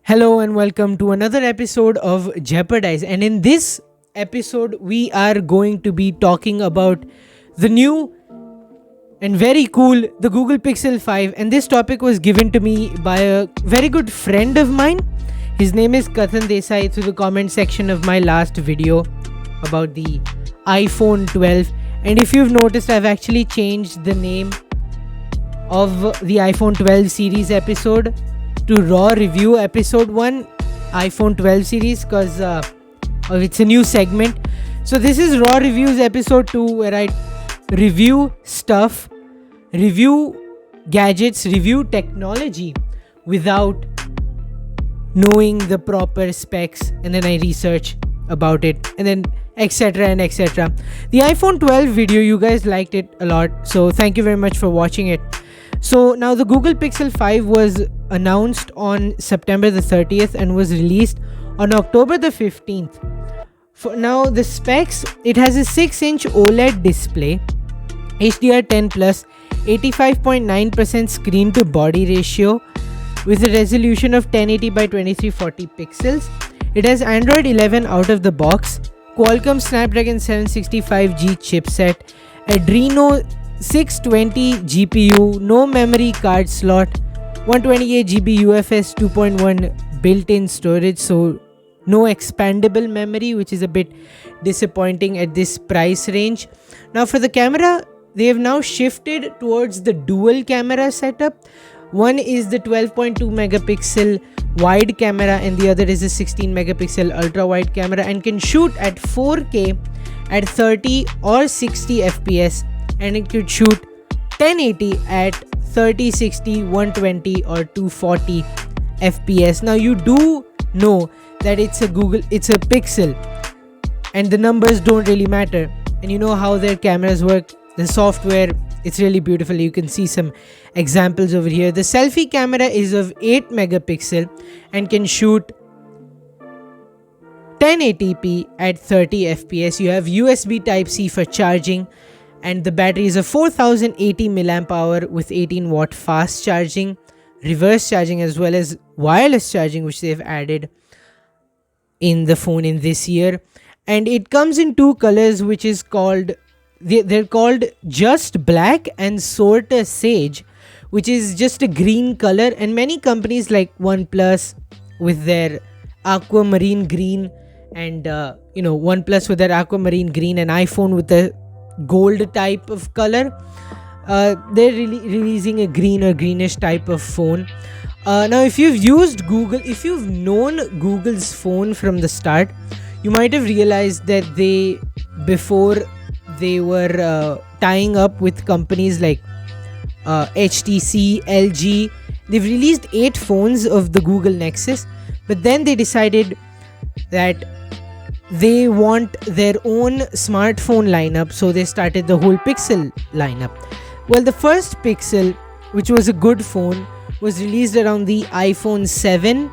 Hello and welcome to another episode of Jeopardize. And in this episode, we are going to be talking about the new and very cool the Google Pixel 5. And this topic was given to me by a very good friend of mine. His name is Kathan Desai through the comment section of my last video about the iPhone 12. And if you've noticed, I've actually changed the name of the iPhone 12 series episode to Raw Review Episode 1 iPhone 12 series because it's a new segment. So this is Raw Reviews Episode 2 where I review stuff, review gadgets, review technology without knowing the proper specs, and then I research about it, and then etc and etc. The iPhone 12 video, you guys liked it a lot, so thank you very much for watching it. So now the Google Pixel 5 was announced on September the 30th and was released on October the 15th. For now the specs, it has a 6-inch OLED display, HDR10+, 85.9% screen to body ratio with a resolution of 1080 by 2340 pixels. It has Android 11 out of the box, Qualcomm Snapdragon 765G chipset, Adreno 620 GPU, no memory card slot, 128GB UFS 2.1 built-in storage, so no expandable memory, which is a bit disappointing at this price range. Now for the camera, they have now shifted towards the dual camera setup. One is the 12.2 megapixel wide camera and the other is a 16 megapixel ultra wide camera, and can shoot at 4K at 30 or 60 FPS, and it could shoot 1080 at 30, 60, 120 or 240 FPS. Now you do know that it's a Pixel and the numbers don't really matter, and you know how their cameras work. The software, it's really beautiful. You can see some examples over here. The selfie camera is of 8 megapixel and can shoot 1080p at 30 FPS. You have USB Type-C for charging, and the battery is a 4080 mAh with 18 watt fast charging, reverse charging, as well as wireless charging, which they've added in the phone in this year. And it comes in two colors, which is called, they're called Just Black and Sorta Sage, which is just a green color. And many companies like OnePlus with their aquamarine green, and OnePlus with their aquamarine green, and iPhone with the gold type of color, they're releasing a green or greenish type of phone. Now if you've used Google, if you've known Google's phone from the start, you might have realized that before they were tying up with companies like HTC, LG, they've released 8 phones of the Google Nexus, but then they decided that they want their own smartphone lineup, so they started the whole Pixel lineup. Well, the first Pixel, which was a good phone, was released around the iPhone 7,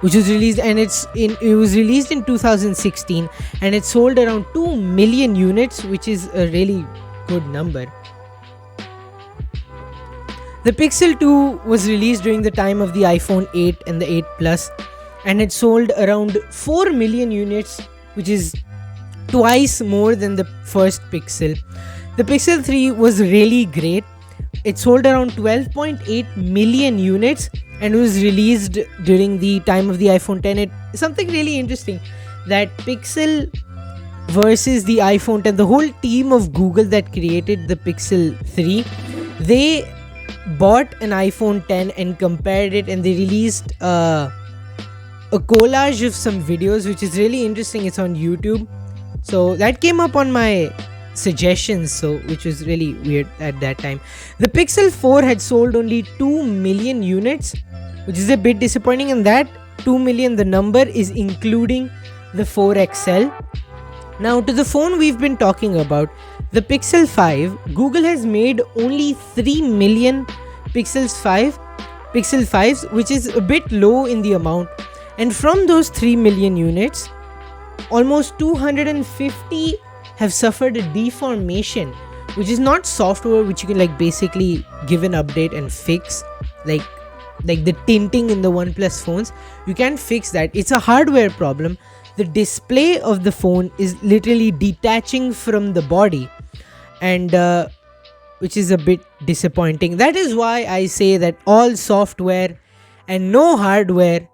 which was released, and it was released in 2016, and it sold around 2 million units, which is a really good number. The Pixel 2 was released during the time of the iPhone 8 and the 8 Plus, and it sold around 4 million units, which is twice more than the first Pixel. The Pixel 3 was really great. It sold around 12.8 million units and was released during the time of the iPhone 10. Something really interesting, that Pixel versus the iPhone 10, the whole team of Google that created the Pixel 3, they bought an iPhone 10 and compared it, and they released a collage of some videos, which is really interesting. It's on YouTube, so that came up on my suggestions, which was really weird at that time. The Pixel 4 had sold only 2 million units, which is a bit disappointing, and that 2 million, the number is including the 4 XL. Now to the phone we've been talking about, the Pixel 5, Google has made only 3 million Pixel 5s, which is a bit low in the amount. And from those 3 million units, almost 250 have suffered a deformation, which is not software which you can basically give an update and fix. Like like the tinting in the OnePlus phones. You can fix that. It's a hardware problem. The display of the phone is literally detaching from the body, and which is a bit disappointing. That is why I say that all software and no hardware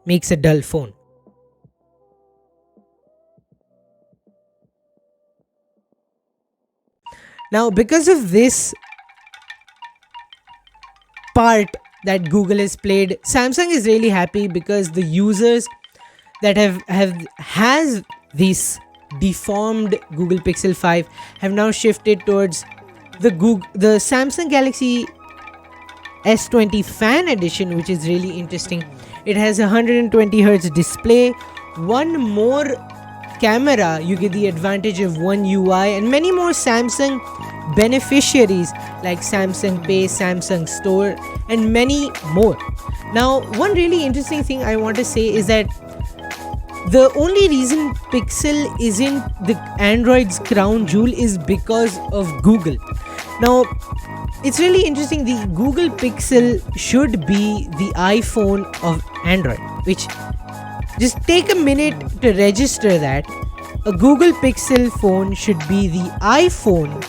makes a dull phone. Now, because of this part that Google has played, Samsung is really happy because the users that has this deformed Google Pixel 5 have now shifted towards the Samsung Galaxy S20 Fan Edition, which is really interesting. It has a 120 Hz display, one more camera, you get the advantage of one UI, and many more Samsung beneficiaries like Samsung Pay, Samsung Store, and many more. Now, one really interesting thing I want to say is that the only reason Pixel isn't the Android's crown jewel is because of Google. Now, it's really interesting. The Google Pixel should be the iPhone of Android, which, just take a minute to register that. A Google Pixel phone should be the iPhone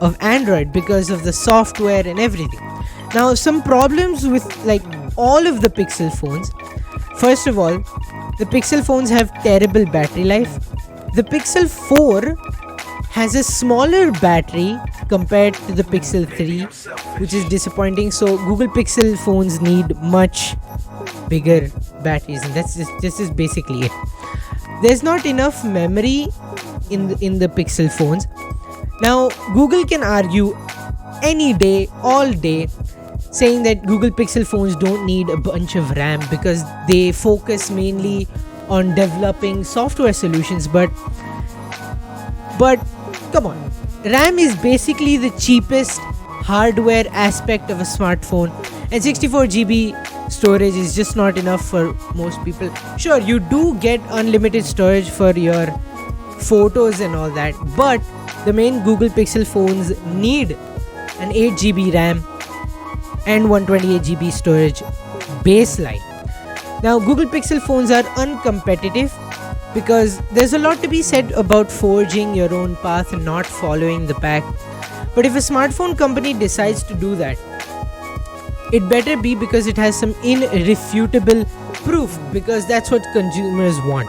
of Android because of the software and everything. Now, some problems with like all of the Pixel phones. First of all, the Pixel phones have terrible battery life. The Pixel 4 has a smaller battery compared to the Pixel 3, which is disappointing. So Google Pixel phones need much bigger batteries, and this is basically it. There's not enough memory in the Pixel phones. Now, Google can argue any day, all day, saying that Google Pixel phones don't need a bunch of RAM because they focus mainly on developing software solutions, but come on, RAM is basically the cheapest hardware aspect of a smartphone, and 64 GB storage is just not enough for most people. Sure, you do get unlimited storage for your photos and all that, but the main Google Pixel phones need an 8 GB RAM and 128 GB storage baseline. Now, Google Pixel phones are uncompetitive because there's a lot to be said about forging your own path and not following the pack. But if a smartphone company decides to do that, it better be because it has some irrefutable proof, because that's what consumers want.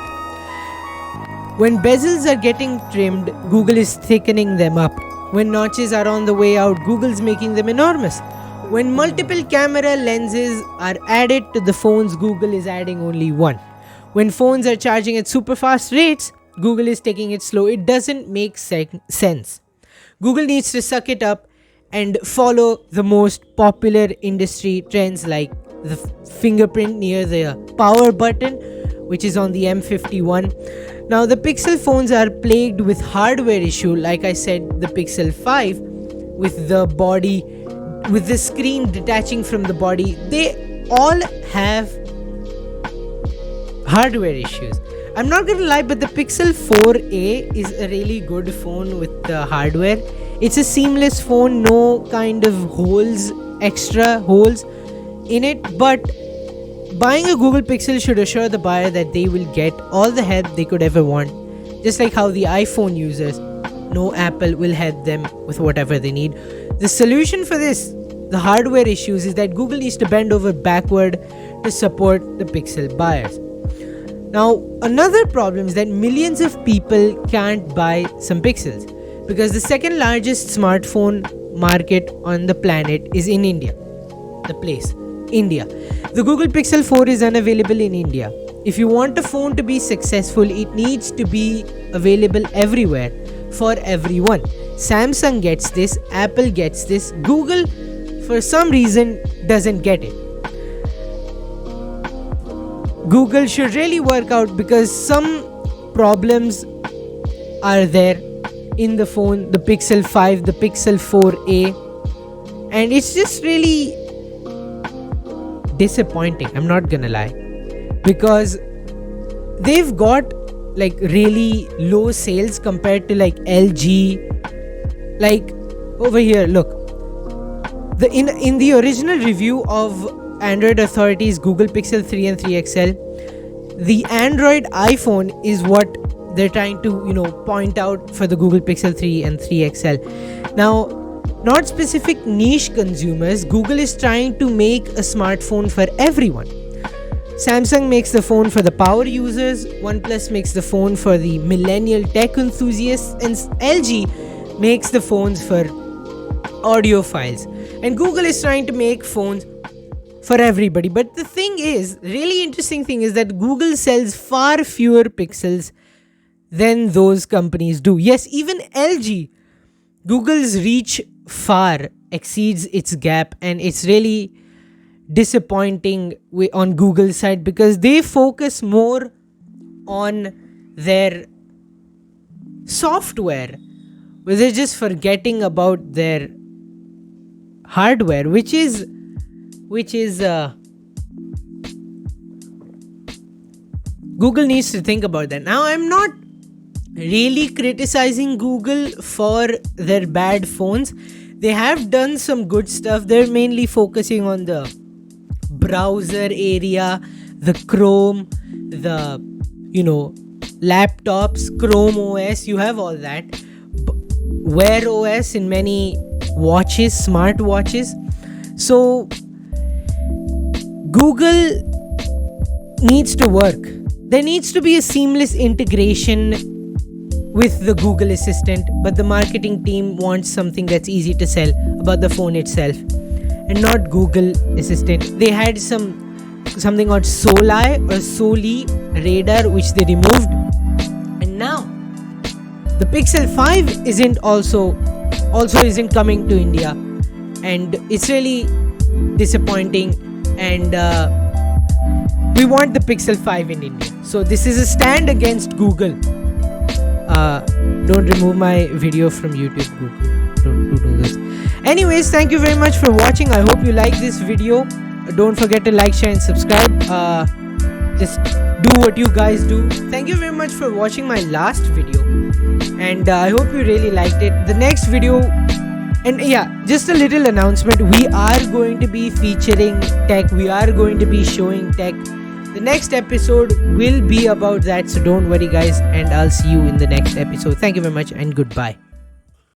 When bezels are getting trimmed, Google is thickening them up. When notches are on the way out, Google's making them enormous. When multiple camera lenses are added to the phones, Google is adding only one. When phones are charging at super fast rates, Google is taking it slow. It doesn't make sense. Google needs to suck it up and follow the most popular industry trends like the fingerprint near the power button, which is on the M51. Now, the Pixel phones are plagued with hardware issue. Like I said, the Pixel 5 with the body, with the screen detaching from the body, they all have hardware issues. I'm not gonna lie, but the Pixel 4a is a really good phone with the hardware. It's a seamless phone, no kind of extra holes in it, but buying a Google Pixel should assure the buyer that they will get all the help they could ever want. Just like how the iPhone users know Apple will help them with whatever they need. The solution for this, the hardware issues, is that Google needs to bend over backward to support the Pixel buyers. Now, another problem is that millions of people can't buy some Pixels because the second largest smartphone market on the planet is in India. India. The Google Pixel 4 is unavailable in India. If you want a phone to be successful, it needs to be available everywhere for everyone. Samsung gets this, Apple gets this, Google for some reason doesn't get it. Google should really work out because some problems are there in the phone, the Pixel 5, the Pixel 4a, and it's just really disappointing, I'm not gonna lie, because they've got like really low sales compared to like LG. Like over here, look, In the original review of Android authorities Google Pixel 3 and 3 XL, the Android iPhone is what they're trying to point out for the Google Pixel 3 and 3 XL. Now, not specific niche consumers, Google is trying to make a smartphone for everyone. Samsung makes the phone for the power users, OnePlus makes the phone for the millennial tech enthusiasts, and LG makes the phones for audiophiles. And Google is trying to make phones for everybody. But the thing is, really interesting thing is that Google sells far fewer Pixels than those companies do. Yes, even LG, Google's reach far exceeds its gap, and it's really disappointing on Google's side because they focus more on their software, where they're just forgetting about their hardware, which is Google needs to think about that. Now, I'm not really criticizing Google for their bad phones. They have done some good stuff. They're mainly focusing on the browser area, the Chrome, the laptops, Chrome OS, you have all that. Wear OS in many watches, smart watches. So Google needs to work. There needs to be a seamless integration with the Google Assistant, but the marketing team wants something that's easy to sell about the phone itself and not Google Assistant. They had something called Soli radar, which they removed, and now the Pixel 5 isn't coming to India, and it's really disappointing. And we want the Pixel 5 in India. So this is a stand against Google. Don't remove my video from YouTube, Google. Don't do this. Anyways, thank you very much for watching. I hope you like this video. Don't forget to like, share and subscribe. Just do what you guys do. Thank you very much for watching my last video, and I hope you really liked it. The next video, and yeah, just a little announcement, we are going to be featuring tech. We are going to be showing tech. The next episode will be about that, so don't worry guys, and I'll see you in the next episode. Thank you very much and goodbye.